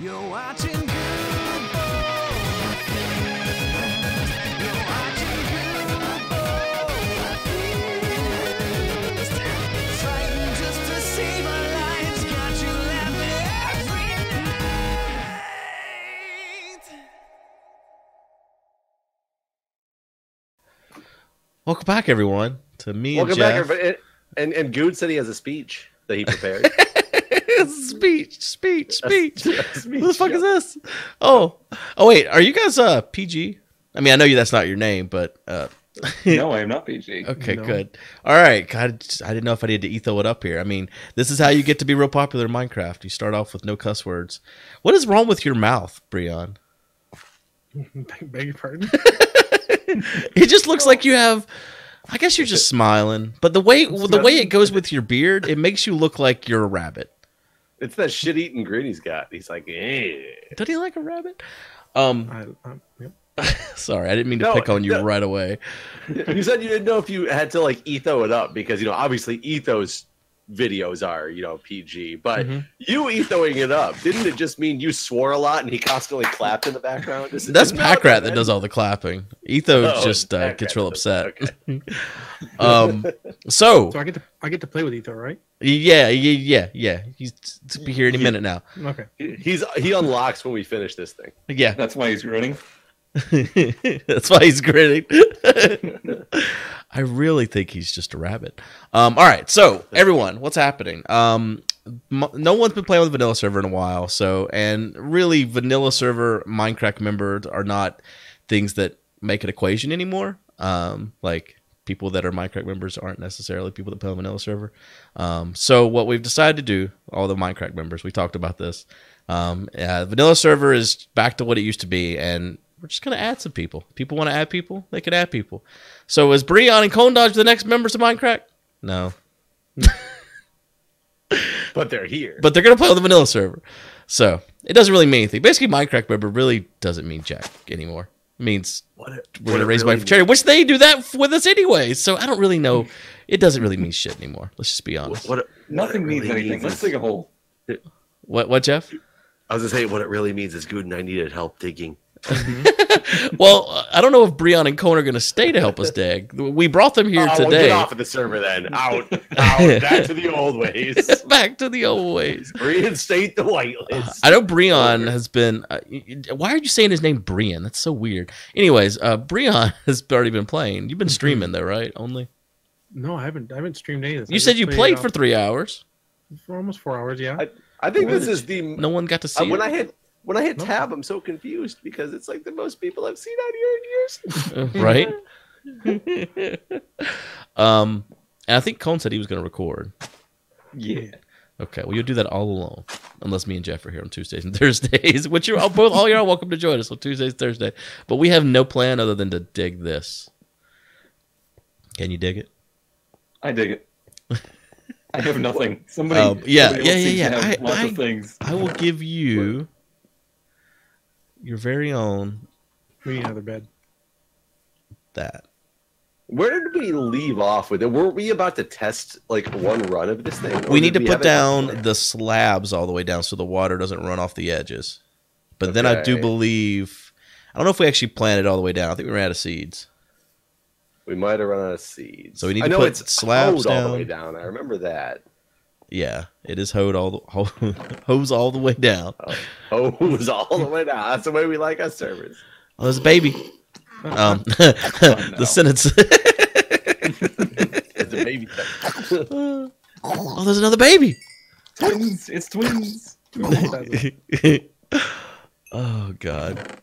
You're watching Guude. You're watching Guude. Fighting just to save our lives. Got you laughing every night. Welcome back, everyone, to me and Welcome Jeff. back, everybody. And Guude said he has a speech that he prepared. speech. Speech, Who the fuck yeah. is this? Oh, wait. Are you guys PG? I mean, I know that's not your name, but No, I am not PG. okay, No. good. All right. God, I didn't know if I needed to etho it up here. I mean, this is how you get to be real popular in Minecraft. You start off with no cuss words. What is wrong with your mouth, Breon? Beg your pardon? It just looks like you have. I guess you're just smiling, but the way it goes with your beard, it makes you look like you're a rabbit. It's that shit-eating grin he's got. He's like, eh. Does he like a rabbit? Yep. Sorry, I didn't mean to No, pick on you no. right away. You said you didn't know if you had to like etho it up because obviously ethos videos are PG, but you ethoing it up, didn't it just mean you swore a lot and he constantly clapped in the background? That's Isn't that what Packrat that meant? does all the clapping. Etho Oh, just Packrat gets real does that. upset. Okay. So So I get to play with Etho, right? yeah. He's to be here any minute now. Okay. He unlocks when we finish this thing. Yeah, That's why he's grinning. that's why he's grinning. I really think he's just a rabbit. All right, so everyone, what's happening? No one's been playing with vanilla server in a while, and really vanilla server Mindcrack members are not things that make an equation anymore. Like people that are Mindcrack members aren't necessarily people that play on vanilla server. So what we've decided to do, all the Mindcrack members, we talked about this. Vanilla server is back to what it used to be, and we're just going to add some people. People want to add people, they can add people. So is Breon and Cone Dodge the next members of Mindcrack? No. But they're here. But they're going to play on the vanilla server. So it doesn't really mean anything. Basically, Mindcrack member really doesn't mean jack anymore. It means we're going to raise money for charity, which they do that with us anyway. So I don't really know. It doesn't really mean shit anymore. Let's just be honest. Nothing means anything. Let's dig a hole. What, Jeff? I was gonna say what it really means is Guude and I needed help digging. Well, I don't know if Breon and Cone are going to stay to help us dig. We brought them here Well, today. get off of the server then. Out, back to the old ways. Back to the old ways. Reinstate the whitelist. I know Breon has been. Why are you saying his name Breon? That's so weird. Anyways, Breon has already been playing. You've been streaming though, right? Only. No, I haven't streamed any of this. You said you played for 3 hours. for almost 4 hours. Yeah. I think this is the No one got to see when it. when I hit tab, I'm so confused because it's like the most people I've seen out here in years. Right? And I think Cone said he was going to record. Yeah. Okay, well, you'll do that all alone, unless me and Jeff are here on Tuesdays and Thursdays, which you're all y'all are welcome to join us on Tuesdays, Thursday. But we have no plan other than to dig this. Can you dig it? I dig it. I have nothing. Somebody. Yeah. somebody else seems to have lots of things. I will give you your very own We need another bed. that. Where did we leave off with it? Were we about to test like one run of this thing? We need to put down the slabs all the way down so the water doesn't run off the edges. But then I do Okay. believe, I don't know if we actually planted it all the way down. I think we ran out of seeds. We might have run out of seeds. So we need I to know put it's slabs hoed all down. the way down. I remember that. Yeah, it is hose all the way down. Hose all the way down. That's the way we like our servers. Oh, there's a baby. The sentence. It's a baby. Oh, there's another baby. Twins. It's twins. Oh God.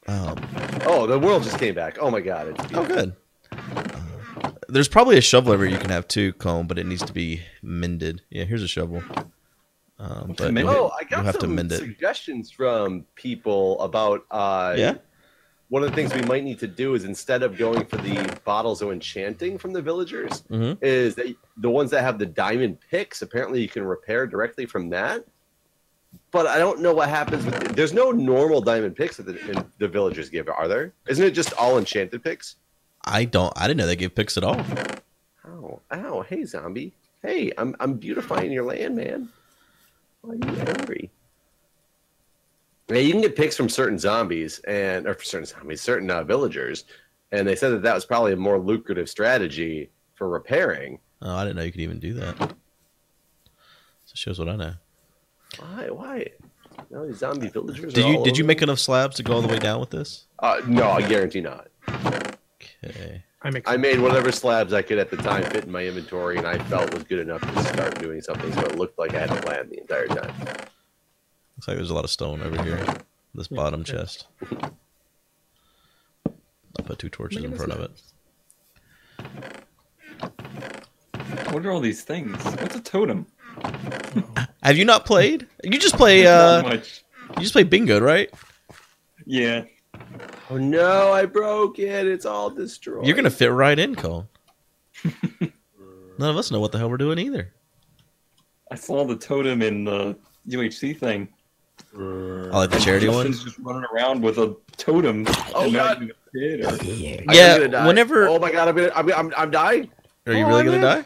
Oh, the world just came back. Oh my god. It's Oh, good. There's probably a shovel over you can have too, Comb, but it needs to be mended. Yeah, here's a shovel. But mend you'll, it? Oh, I you'll got have to some mend it. suggestions from people about Yeah. one of the things we might need to do is instead of going for the bottles of enchanting from the villagers, Mhm. is that the ones that have the diamond picks, apparently you can repair directly from that. But I don't know what happens with there's no normal diamond picks that the villagers give, are there? Isn't it just all enchanted picks? I didn't know they gave picks at all. Ow, hey zombie. Hey, I'm beautifying your land, man. Why are you angry? Yeah, you can get picks from certain zombies or certain villagers, and they said that was probably a more lucrative strategy for repairing. Oh, I didn't know you could even do that. So it shows what I know. Why? No, these zombie villagers. Did you make enough slabs to go all the way down with this? No, I guarantee not. Okay. I made whatever slabs I could at the time fit in my inventory, and I felt was good enough to start doing something. So it looked like I had a plan the entire time. Looks like there's a lot of stone over here. This bottom chest. I'll put 2 torches in front of it. What are all these things? What's a totem? Have you not played? You just play. Not much. You just play bingo, right? Yeah. Oh no, I broke it. It's all destroyed. You're gonna fit right in, Cole. None of us know what the hell we're doing either. I saw the totem in the UHC thing. I like the charity one. Just running around with a totem. Oh, and not God. even a kid or... Yeah, whenever. Oh my god, I'm dying. Are you really gonna die?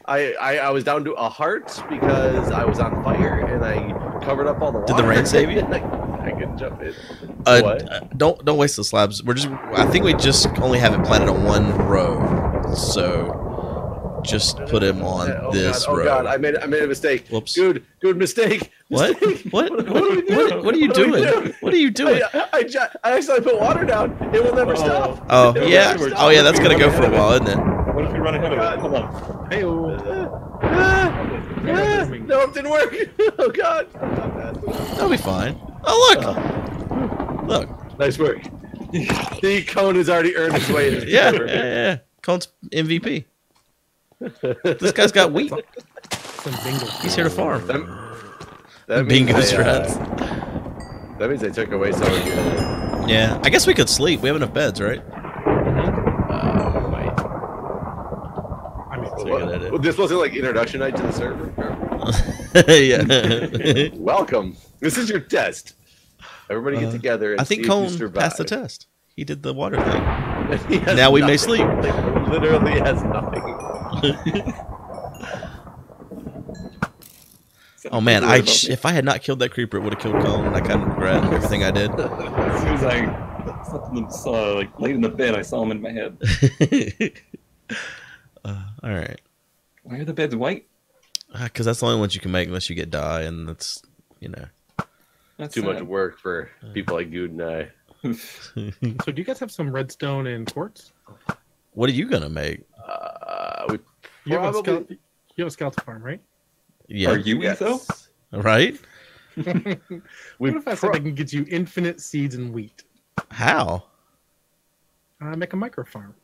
I was down to a heart because I was on fire and I covered up all the water. Did the rain save you? I couldn't jump in. Don't waste the slabs. I think we just only have it planted on 1 row. So just put him on this row. Oh god, I made a mistake. Whoops. Good mistake. What? Mistake. What are you doing? What are you doing? I accidentally put water down. It will never stop. Oh It will yeah. never stop. Oh yeah. That's gonna go for a while, isn't it? What if we run ahead of it? Hold on. Hey, No, it didn't work. Oh god. That'll be fine. Oh look. Nice work. The cone has already earned his way into the Yeah. Cone's MVP. This guy's got wheat. some bingo. He's here to farm. That means Bingo they, strats. That means they took away some of your. Yeah. I guess we could sleep. We have enough beds, right? Might. I mean, That's a good edit. This wasn't like introduction night to the server. Yeah. Welcome. This is your test. Everybody get together. And I think see if you Cone survive. passed the test. He did the water thing. He has Now we may nothing. sleep. Like, literally has nothing. Oh man, if I had not killed that creeper, it would have killed Cone. I kind of regret everything I did. As soon as I slept in the, laid in the bed, I saw him in my head. All right. Why are the beds white? Because that's the only ones you can make unless you get dye, and that's, That's Too much sad. work for people like Guude and I. so do you guys have some redstone and quartz? What are you gonna make? We You have a probably scout farm, right? Yeah. Are you yes. Etho? Right? What if I said I can get you infinite seeds and wheat? How? Make a micro farm.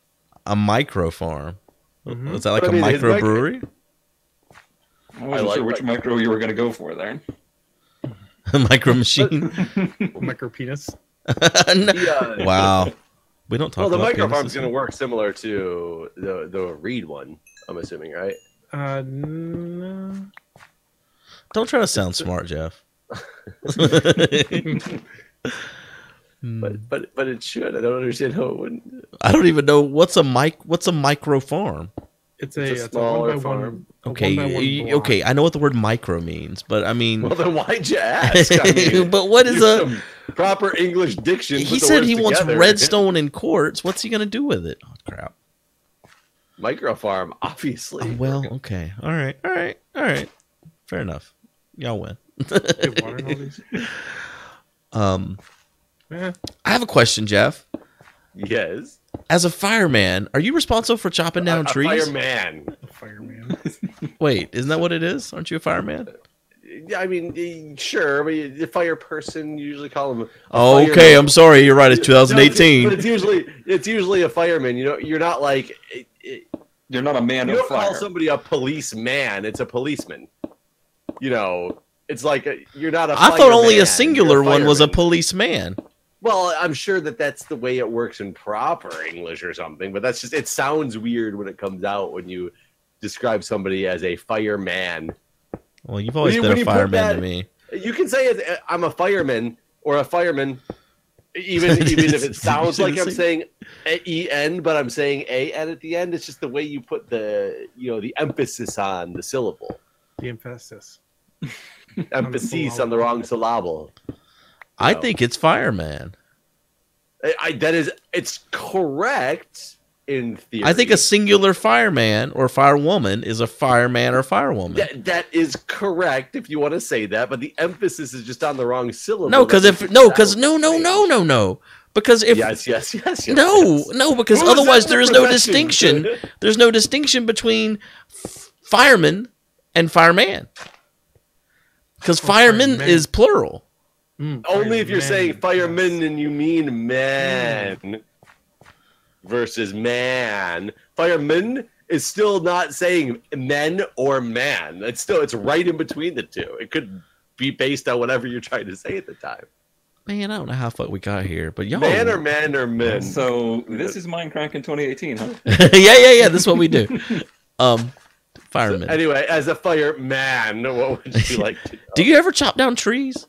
A micro farm. Mhm. Is that like But I a mean, his micro brewery? I wasn't like sure which micro you were going to go for there. A micro machine? Micro penis. No. Yeah. Wow. We don't talk Well, the about micro farm's penises. going to work similar to the Reed one. I'm assuming, right? No. Don't try to sound smart, Jeff. But it should. I don't understand how it wouldn't. I don't even know what's a micro farm. It's a a smaller one by farm. one. Okay, okay, I know what the word micro means, but I mean, Well, then why'd you ask? I mean, but what is use a? some proper English diction? He put the said words he wants together. redstone and quartz. What's he gonna do with it? Oh crap. Micro farm, obviously. Well, okay, all right. Fair enough. Y'all win. Get water and all these. I have a question, Jeff. Yes. As a fireman, are you responsible for chopping down trees? Fireman. Fireman. Wait, isn't that what it is? Aren't you a fireman? Yeah, I mean, sure, but the fire person usually call him. Oh, okay, I'm sorry. You're right. It's No, 2018. but it's usually a fireman. You know, you're not like You're not a man you of don't call fire. somebody a policeman. It's a policeman. You know, it's like you're not a. I thought only a fireman, singular you're one was a fireman. policeman. Well, I'm sure that's the way it works in proper English or something, but that's just it sounds weird when it comes out when you describe somebody as a fireman. Well, you've always When been a you put fireman that- to me. You can say I'm a fireman or a fireman, even if it sounds like I'm saying en, but I'm saying an at the end. It's just the way you put the emphasis on the syllable, The emphasis. emphasis on the wrong syllable. I think it's fireman. It's correct in theory. I think a singular fireman or firewoman is a fireman or firewoman. That is correct if you want to say that, but the emphasis is just on the wrong syllable. No, because no. Because if yes. no, because Who's otherwise in there the is no profession? distinction. There's no distinction between fireman and fireman. Because fireman fireman. is plural. Only if you're saying fireman yes. and you mean man versus man. Fireman is still not saying men or man. It's right in between the two. It could be based on whatever you're trying to say at the time. Man, I don't know how fuck we got here, but y'all. Man or men. So this is Mindcrack in 2018, huh? yeah. This is what we do. Fireman. Anyway, as a fireman, what would you like to know? Do you ever chop down trees?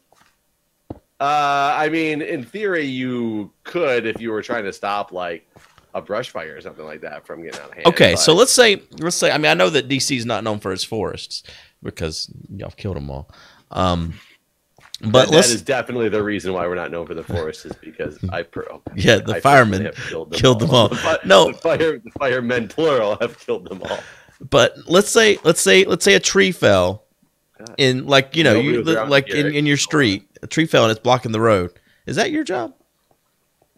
I mean, in theory, you could if you were trying to stop like a brush fire or something like that from getting out of hand. Okay, but- so let's say. I mean, I know that DC is not known for its forests because y'all killed them all. But that is definitely the reason why we're not known for the forest is because the firemen have killed them all. No, the firemen plural have killed them all. but let's say a tree fell in like Nobody was around here. in your street. A tree fell and it's blocking the road. Is that your job?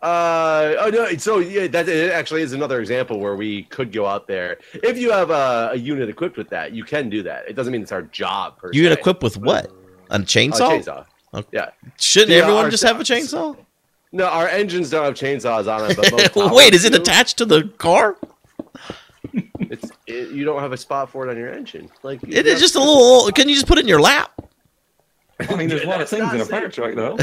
Oh no! So yeah, that it actually is another example where we could go out there if you have a unit equipped with that. You can do that. It doesn't mean it's our job. Per You get se. equipped with what? A chainsaw? Chainsaw. Okay. Yeah. Shouldn't Yeah, everyone our just have a jobs. chainsaw? No, our engines don't have chainsaws on them. But most Well, towers wait, is it do. attached to the car? You don't have a spot for it on your engine. Like It is just a little. Can you just put it in your lap? I mean, there's a lot of That's things not in a safe. fire truck, though.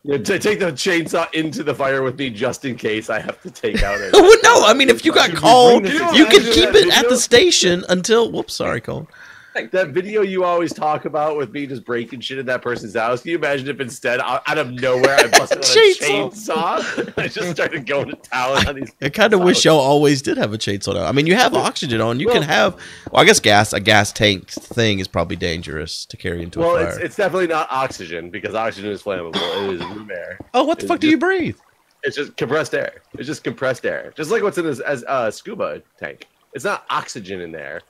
Yeah, to take the chainsaw into the fire with me just in case I have to take out it. Well, no, I mean, if you got Should we called, bring this you could into keep that it at video? the station until. Whoops, sorry, Cole. That video you always talk about with me just breaking shit in that person's house. Can you imagine if instead, out of nowhere, I busted out a chainsaw? I just started going to town on these. I kind of chainsaws. wish y'all always did have a chainsaw now. I mean, you have oxygen on. You can have. Well, I guess a gas tank thing is probably dangerous to carry into a Well, fire. it's definitely not oxygen because oxygen is flammable. It is room air. Oh, what the fuck do you breathe? It's just compressed air. It's just compressed air. Just like what's in this as scuba tank. It's not oxygen in there.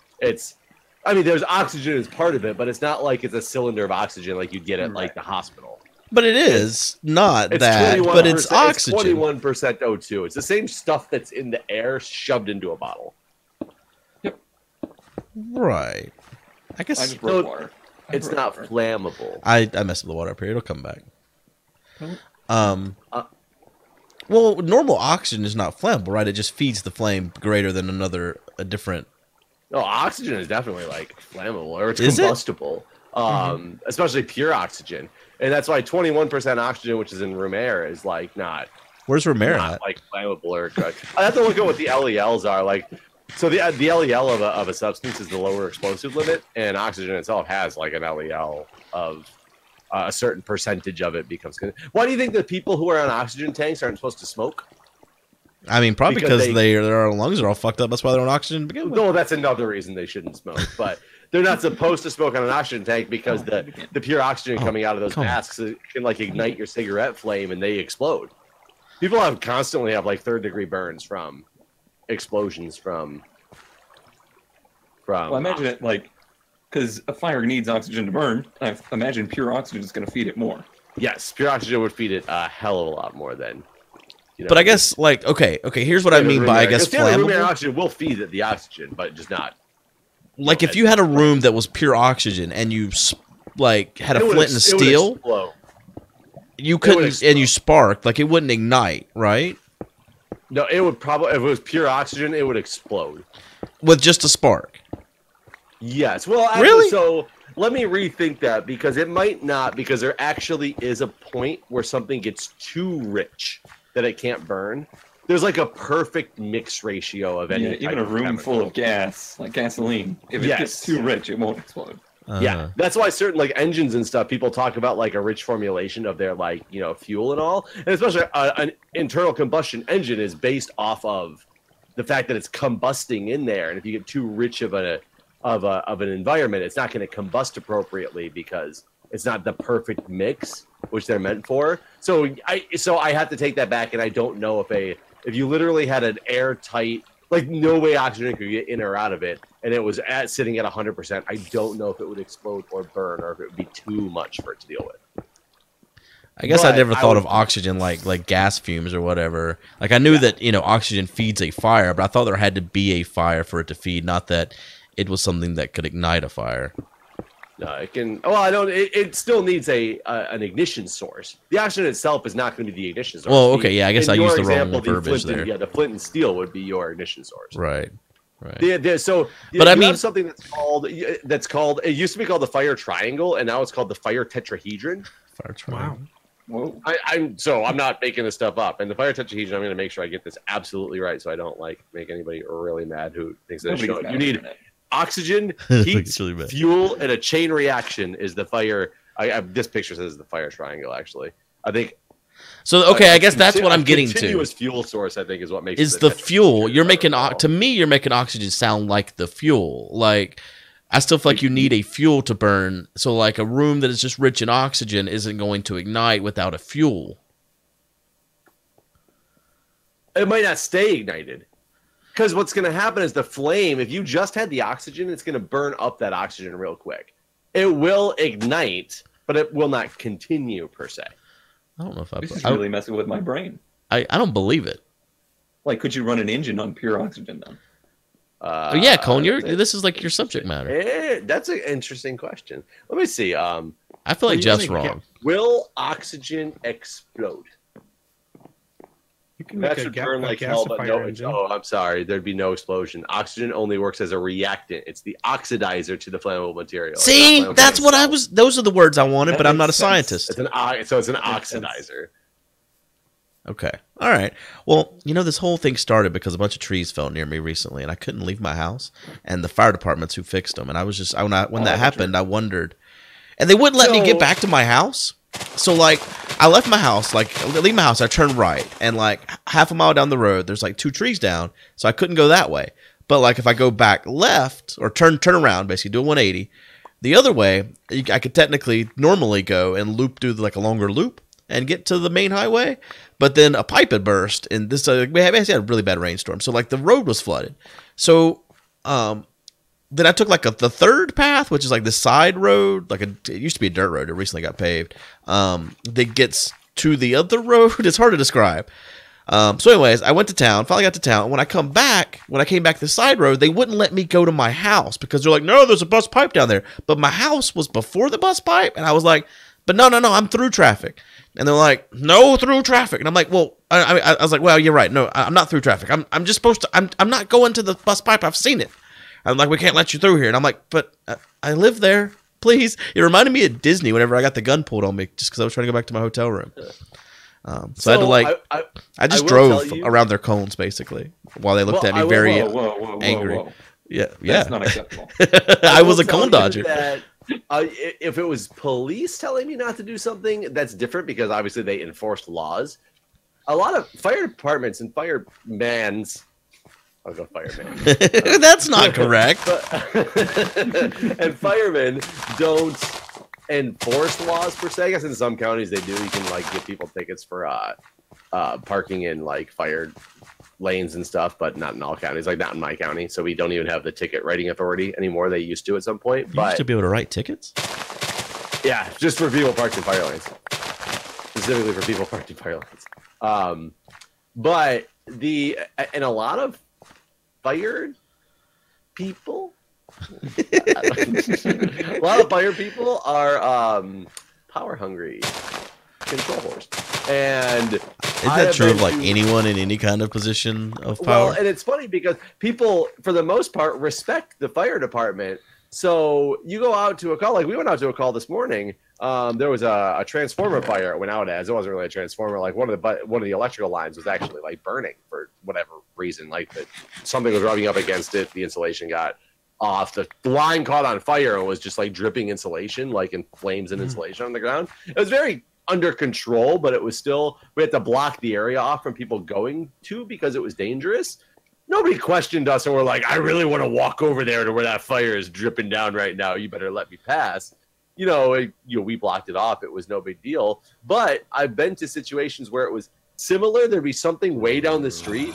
I mean, there's oxygen as part of it, but it's not like it's a cylinder of oxygen like you get at like the hospital. But it is not It's that. 21%, But it's oxygen. It's 21% O2. It's the same stuff that's in the air shoved into a bottle. Right. I I guess just broke water. It's not flammable. I messed with the water up here. It'll come back. Well- Well, normal oxygen is not flammable, right? It just feeds the flame greater than a different. No, oxygen is definitely like flammable or it's Is it? combustible. Especially pure oxygen. And that's why 21% oxygen, which is in room air, is like not Where's Romero at? like flammable or I have to look at what the LELs are like. So the LEL of a substance is the lower explosive limit, and oxygen itself has like an LEL of a certain percentage of it becomes. Why do you think the people who are on oxygen tanks aren't supposed to smoke? I mean, probably Because because their lungs are all fucked up. That's why they're on oxygen to begin with. No, that's another reason they shouldn't smoke. But they're not supposed to smoke on an oxygen tank because the pure oxygen coming out of those come on. masks can like ignite your cigarette flame and they explode. People constantly have like third-degree burns from explosions from. Well, imagine it like, because a fire needs oxygen to burn. I imagine pure oxygen is going to feed it more. Yes, pure oxygen would feed it a hell of a lot more than. You know, But I guess, like, okay, here's what I mean by, I guess, room air flammable. oxygen will feed it the oxygen, but just not. Like, if you had a room that was pure oxygen and you, like, had a It would flint and ex- it would steel, explode. you would couldn't, explode. and you sparked, like, it wouldn't ignite, right? No, it would probably if it was pure oxygen, it would explode. With just a spark. Yes. Well, actually, Really? so let me rethink that because it might not, because there actually is a point where something gets too rich that it can't burn. There's like a perfect mix ratio of any. Yeah, type even a of room chemical. full of gas, like gasoline, if it Yes. gets too rich, it won't explode. Yeah, that's why certain like engines and stuff, people talk about like a rich formulation of their like fuel and all, and especially an internal combustion engine is based off of the fact that it's combusting in there, and if you get too rich of an environment, it's not going to combust appropriately because it's not the perfect mix, which they're meant for. So I have to take that back, and I don't know if you literally had an airtight, like no way oxygen could get in or out of it, and it was sitting at 100%. I don't know if it would explode or burn, or if it would be too much for it to deal with. I guess I never thought of oxygen like gas fumes or whatever. Like I knew that oxygen feeds a fire, but I thought there had to be a fire for it to feed, not that it was something that could ignite a fire. No, it can. Well, I don't. It still needs an ignition source. The oxygen itself is not going to be the ignition source. Well, okay, yeah, I guess I used the wrong verbiage there. Yeah, the flint and steel would be your ignition source. Right. Right. But I mean, have something that's called. It used to be called the fire triangle, and now it's called the fire tetrahedron. Fire triangle. Wow. Whoa. I'm not making this stuff up. And the fire tetrahedron, I'm going to make sure I get this absolutely right, so I don't make anybody really mad who thinks that you need oxygen, heat, really fuel, and a chain reaction is the fire. This picture says the fire triangle. Actually, I think. So okay, I guess that's what I'm getting to. Continuous fuel source, I think, is what makes is the fuel. You're making to me, you're making oxygen sound like the fuel. Like I still feel like you need a fuel to burn. So like a room that is just rich in oxygen isn't going to ignite without a fuel. It might not stay ignited. Because what's going to happen is the flame, if you just had the oxygen, it's going to burn up that oxygen real quick. It will ignite, but it will not continue per se. I don't know if This is really messing with my brain. I don't believe it. Like, could you run an engine on pure oxygen then? Oh yeah, Cone, this is like your subject matter. That's an interesting question. Let me see. I feel like Jeff's wrong. Will oxygen explode? You can That make should burn like hell, but no. I'm sorry, there'd be no explosion. Oxygen only works as a reactant. It's the oxidizer to the flammable material. See, that's what I was. Those are the words I wanted, but I'm not a scientist. It's an oxidizer. Okay. All right. Well, this whole thing started because a bunch of trees fell near me recently, and I couldn't leave my house. And the fire department's who fixed them. And I was just when that happened, I wondered, and they wouldn't let me get back to my house. So like, I left my house. Like, leave my house. I turned right, and like half a mile down the road, there's like 2 trees down, so I couldn't go that way. But like, if I go back left or turn around, basically do a 180, the other way, I could normally go and loop through like a longer loop and get to the main highway. But then a pipe had burst, and this we had a really bad rainstorm, so like the road was flooded. So then I took like the third path, which is like the side road. Like it used to be a dirt road. It recently got paved. That gets to the other road. It's hard to describe. So anyways, I went to town. Finally got to town. When I came back the side road, they wouldn't let me go to my house because they're like, no, there's a bus pipe down there. But my house was before the bus pipe, and I was like, but no, I'm through traffic. And they're like, no, through traffic. And I'm like, well, I was like, well, you're right. No, I'm not through traffic. I'm just supposed to. I'm not going to the bus pipe. I've seen it. I'm like, we can't let you through here. And I'm like, but I live there. Please. It reminded me of Disney whenever I got the gun pulled on me just because I was trying to go back to my hotel room. So I had to like, I just drove around their cones basically while they looked at me very angry. Whoa. Yeah. That's not acceptable. I was a cone dodger. If it was police telling me not to do something, that's different because obviously they enforce laws. A lot of fire departments and firemans, I'll go fireman. That's not correct. And firemen don't enforce laws per se. I guess in some counties they do. You can like give people tickets for parking in like fire lanes and stuff, but not in all counties. Like not in my county, so we don't even have the ticket writing authority anymore. They used to at some point. You used to be able to write tickets. Yeah, just for people parked in fire lanes, specifically for people parked in fire lanes. But and a lot of fired people, a lot of fire people are power hungry control horse. And isn't that true of like anyone in any kind of position of power? Well, and it's funny because people, for the most part, respect the fire department. So you go out to a call, like we went out to a call this morning. There was a transformer fire it went out as. It wasn't really a transformer. Like one of the electrical lines was actually like burning for whatever reason. Like something was rubbing up against it. The insulation got off. The line caught on fire and was just like dripping insulation, like in flames and insulation on the ground. It was very under control, but it was still, we had to block the area off from people going to because it was dangerous. Nobody questioned us and we're like, I really want to walk over there to where that fire is dripping down right now. You better let me pass. we blocked it off. It was no big deal. But I've been to situations where it was similar. There'd be something way down the street,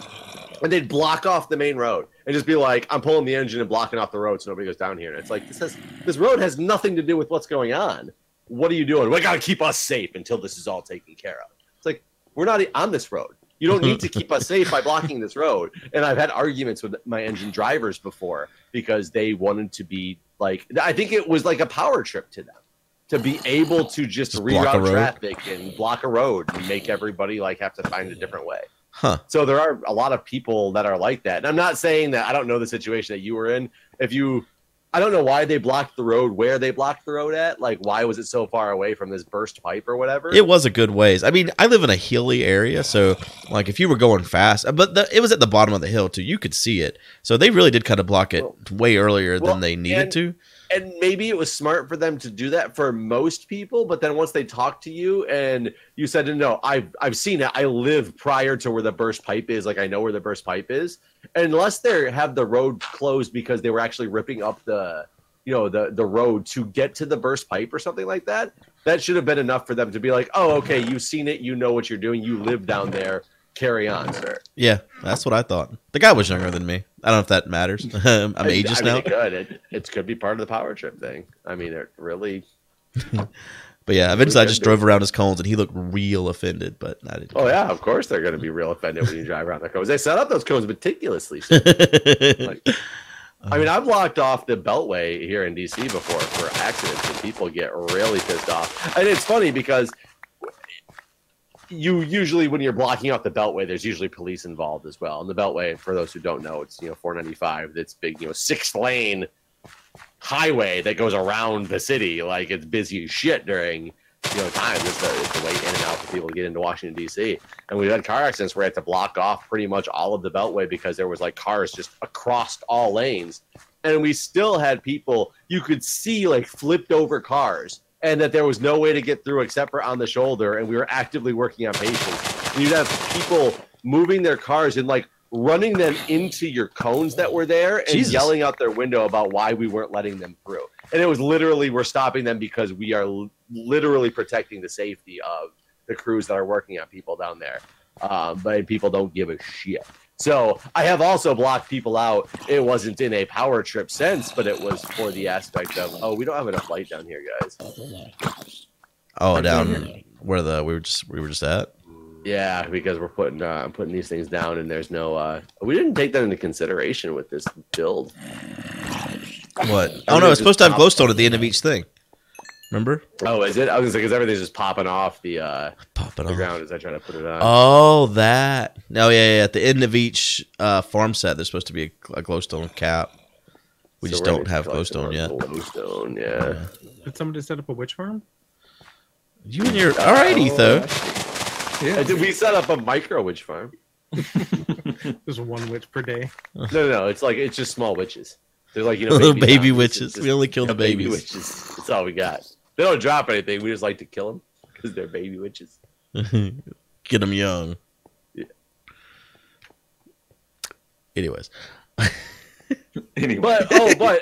and they'd block off the main road and just be like, I'm pulling the engine and blocking off the road so nobody goes down here. And it's like, this road has nothing to do with what's going on. What are you doing? We got to keep us safe until this is all taken care of. It's like, we're not on this road. You don't need to keep us safe by blocking this road. And I've had arguments with my engine drivers before because they wanted to be like, I think it was like a power trip to them to be able to just reroute traffic and block a road and make everybody like have to find a different way. Huh. So there are a lot of people that are like that. And I'm not saying that I don't know the situation that you were in. I don't know why they blocked the road, where they blocked the road at. Like, why was it so far away from this burst pipe or whatever? It was a good ways. I mean, I live in a hilly area, so like if you were going fast, but it was at the bottom of the hill too. You could see it, so they really did kind of block it way earlier than they needed to. And maybe it was smart for them to do that for most people, but then once they talked to you and you said, no, I've seen it. I live prior to where the burst pipe is. Like, I know where the burst pipe is. Unless they have the road closed because they were actually ripping up the road to get to the burst pipe or something like that, that should have been enough for them to be like, oh, okay, you've seen it. You know what you're doing. You live down there. Carry on, sir. Yeah, that's what I thought. The guy was younger than me. I don't know if that matters. I'm ageist now. It could be part of the power trip thing. I mean, it really. But yeah, eventually I just drove around his cones and he looked real offended. But I didn't. Oh yeah, of course they're going to be real offended when you drive around the cones. They set up those cones meticulously. I mean, I've blocked off the Beltway here in DC before for accidents, and people get really pissed off. And it's funny because you usually, when you're blocking off the Beltway, there's usually police involved as well. And the Beltway, for those who don't know, it's 495. That's big, 6-lane highway that goes around the city. Like, it's busy as shit during times. It's the way in and out for people to get into Washington D.C. And we've had car accidents where we had to block off pretty much all of the Beltway because there was like cars just across all lanes, and we still had people you could see like flipped over cars. And that there was no way to get through except for on the shoulder, and we were actively working on patience. And you'd have people moving their cars and like running them into your cones that were there and yelling out their window about why we weren't letting them through. And it was literally, we're stopping them because we are literally protecting the safety of the crews that are working on people down there. But people don't give a shit. So I have also blocked people out. It wasn't in a power trip sense, but it was for the aspect of, oh, we don't have enough light down here, guys. Oh, down where we were just at. Yeah, because we're putting these things down, and there's no. We didn't take that into consideration with this build. What? Oh no, it's supposed to have glowstone at the end of each thing. Remember? Oh, is it? I was gonna say because everything's just popping off the ground as I try to put it on. Oh, that. No, yeah. At the end of each farm set, there's supposed to be a glowstone cap. We just don't have glowstone yet. Glowstone, yeah. Did somebody set up a witch farm? You and your all right, Etho. Yeah. Did we set up a micro witch farm? There's one witch per day. No. It's just small witches. They're like little baby witches. We only kill the babies. Baby witches. That's all we got. They don't drop anything. We just like to kill them because they're baby witches. Get them young. Yeah. Anyways. But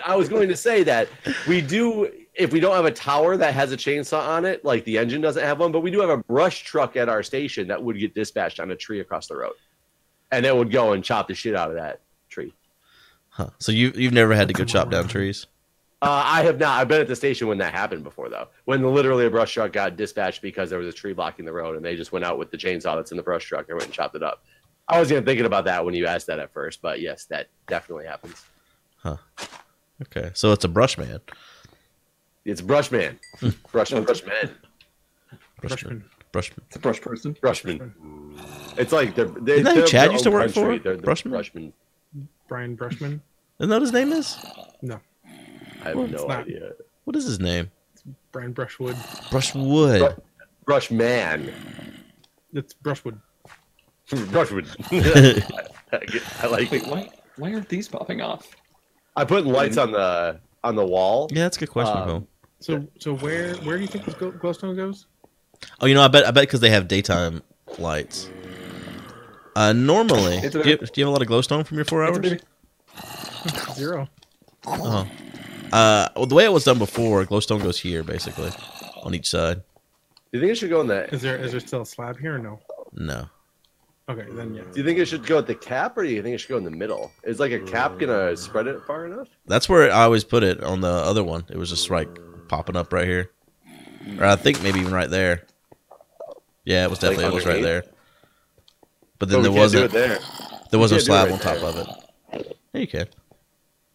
I was going to say that we do, if we don't have a tower that has a chainsaw on it, like the engine doesn't have one, but we do have a brush truck at our station that would get dispatched on a tree across the road, and it would go and chop the shit out of that tree. Huh. So you've never had to go chop down trees? I have not. I've been at the station when that happened before, though. When literally a brush truck got dispatched because there was a tree blocking the road, and they just went out with the chainsaw that's in the brush truck and went and chopped it up. I wasn't even thinking about that when you asked that at first, but yes, that definitely happens. Huh. Okay, so it's a brush man. It's Brushman. Brushman. Brushman. It's a brush person. Brushman. It's like Isn't that who Chad used to work for? They're the Brushman? Brian Brushman? Isn't that what his name is? No. I have no idea. What is his name? Brian Brushwood. Brushwood. Brushman. It's Brushwood. Brushwood. I like. Wait, why aren't these popping off? I put lights on the wall. Yeah, that's a good question, Phil. So where do you think this glowstone goes? Oh, I bet because they have daytime lights. Normally, do you have a lot of glowstone from your 4 hours? 0. Oh, Well, the way it was done before, glowstone goes here, basically, on each side. Do you think it should go in the? Is there still a slab here or no? No. Okay, then yeah. Do you think it should go at the cap, or do you think it should go in the middle? Is like a cap gonna spread it far enough? That's where I always put it on the other one. It was just like popping up right here. Or I think maybe even right there. Yeah, it was definitely it was right there. But then But we can't do it there there. was no can't do it slab right on top there. of it. Yeah, you can.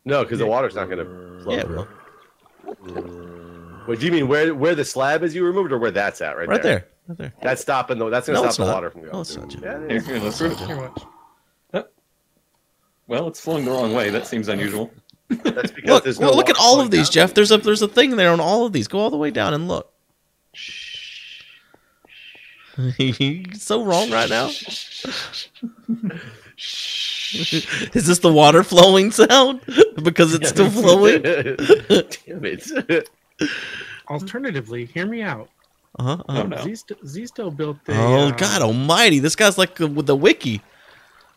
No, because the water's not gonna flow. Yeah, it through. will. What do you mean? Where the slab is you removed, or where that's at? Right Right there. there. Right there. That's stopping the. That's gonna No, stop it's the not. water from going. No, it's not, Jim. Yeah, it Here, is. here, let's prove it. Here, watch. Well, it's flowing the wrong way. That seems unusual. That's because Look, there's no look at water all flowing of these, down. Jeff. There's a thing there on all of these. Go all the way down and look. You're so wrong right now. Is this the water flowing sound? Because it's still flowing? Damn it! Alternatively, hear me out. Uh-huh. Oh, no. Zisto built the. Oh, God almighty. This guy's like with the wiki.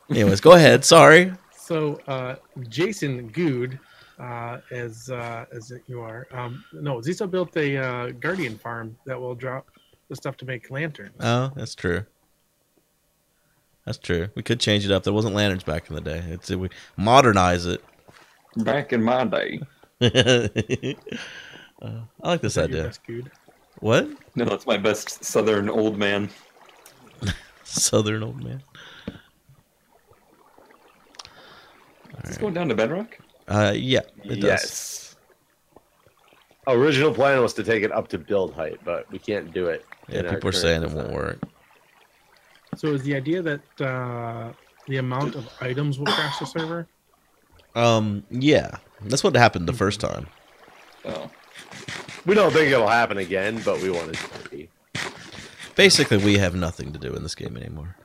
Anyways, go ahead. Sorry. So, Jason Guude, as you are, no, Zisto built a guardian farm that will drop the stuff to make lanterns. Oh, that's true. That's true. We could change it up. There wasn't lanterns back in the day. We modernize it. Back in my day. I like this Is that your idea. best Guude? What? No, that's my best southern old man. Southern old man. Is this going down to bedrock? Yeah, it does. Yes. Original plan was to take it up to build height, but we can't do it. Yeah, in our people are current saying it design. won't work. So, is the idea that the amount of items will crash the server? Yeah, that's what happened the first time. Oh. We don't think it'll happen again, but we want it to be. Basically, we have nothing to do in this game anymore.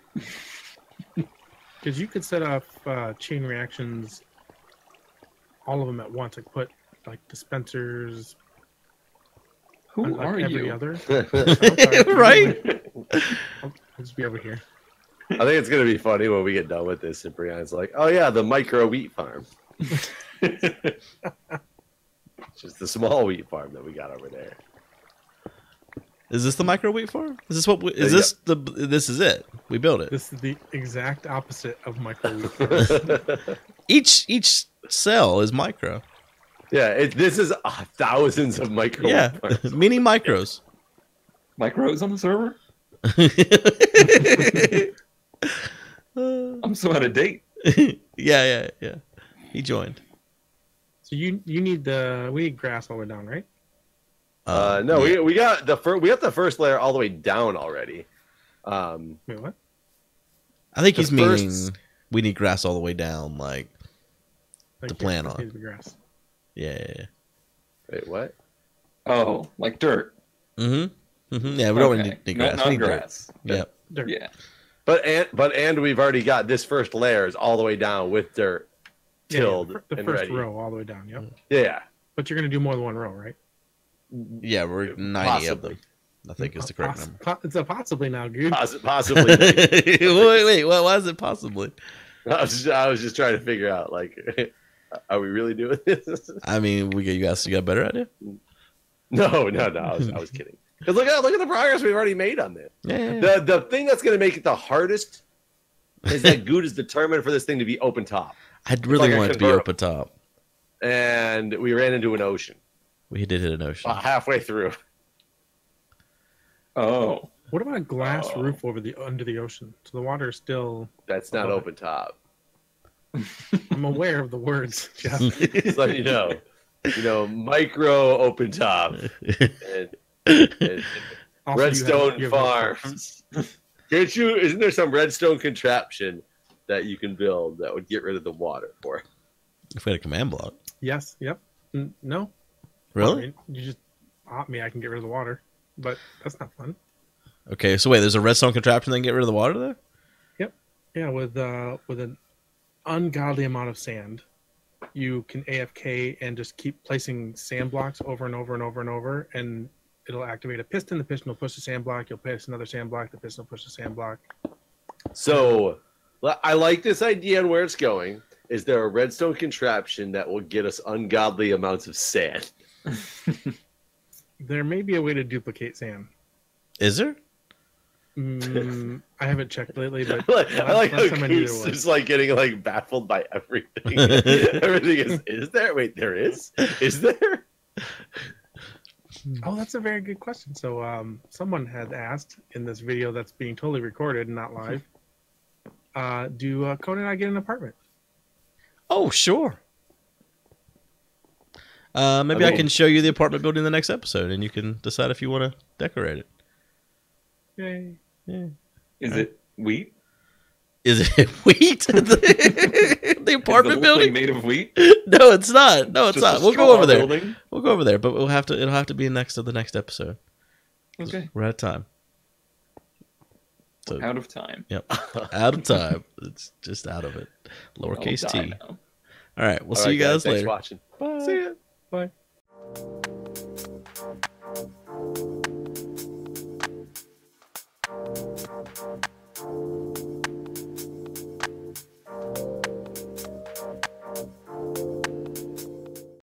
Because you could set up chain reactions, all of them at once. Like put like dispensers. Who on, like, are every you? other. Okay. Right? I'll just be over here. I think it's gonna be funny when we get done with this, and Brianna's like, "Oh yeah, the micro wheat farm." Just the small wheat farm that we got over there. Is this the micro wheat farm? Is this what? Is this the? This is it. We built it. This is the exact opposite of micro wheat. Each cell is micro. Yeah, this is thousands of micro Yeah, wheat farms. mini micros. Micros on the server? I'm so out of date. Yeah. He joined. So you need we need grass all the way down, right? No, yeah. we got we got the first layer all the way down already. Wait, what? I think he's the first- meaning we need grass all the way down, like Like, To plan this on. needs to be grass. yeah. Wait, what? Oh, like dirt. Mm-hmm. Yeah, we don't Okay. need Not- grass. not We need dirt. grass. Yep. Dirt. Yeah. But we've already got this first layer is all the way down with dirt Yeah, tilled the and first ready. row all the way down. Yep. Yeah, But you're gonna do more than one row, right? Yeah, we're 90 of Possibly. them. I think is the correct number. It's a possibly now, dude. Possibly. wait. Why is it possibly? I was just trying to figure out, like, are we really doing this? I mean, you got a better idea? No. I was kidding. Because look at the progress we've already made on this. Yeah. The thing that's going to make it the hardest is that Guude is determined for this thing to be open top, I'd really like a want it to be convertible. open top. and we ran into an ocean We did hit an ocean. halfway through. Oh. What about a glass Oh. roof under the ocean? So the water is still. That's not Okay. open top. I'm aware of the words, Jeff. Just let you know, micro open top and Also, redstone you have farms. Isn't there some redstone contraption that you can build that would get rid of the water for? If we had a command block. Yes. Yep. No. I Really? mean, you just opt me. I can get rid of the water, but that's not fun. Okay, so wait, there's a redstone contraption that can get rid of the water there? Yeah, with an ungodly amount of sand, you can AFK and just keep placing sand blocks over and over and over and over, and it'll activate a piston. The piston will push the sand block. You'll place another sand block. The piston will push the sand block. So I like this idea and where it's going. is there a redstone contraption that will get us ungodly amounts of sand? There may be a way to duplicate sand. Is there? I haven't checked lately, but I like how last time I knew Goose there was. is like getting like baffled by everything. Everything is there? Wait, there is? Is there? Oh, that's a very good question. So, someone had asked in this video that's being totally recorded and not live, do Conan and I get an apartment? Oh, sure. Maybe I can show you the apartment building in the next episode, and you can decide if you want to decorate it. Yay. Yeah. Is it wheat? Is it wheat? The apartment Is the whole building? thing made of wheat? No, it's not. No, it's Just not. a We'll go straw over there. building? We'll go over there, but it'll have to be next to the next episode. Okay. We're out of time. So, Out of time. yep, out of time. It's just out of it. Lowercase I'll die t. now. All right, we'll All see right, you guys thanks later. for watching. Bye. See ya. Bye.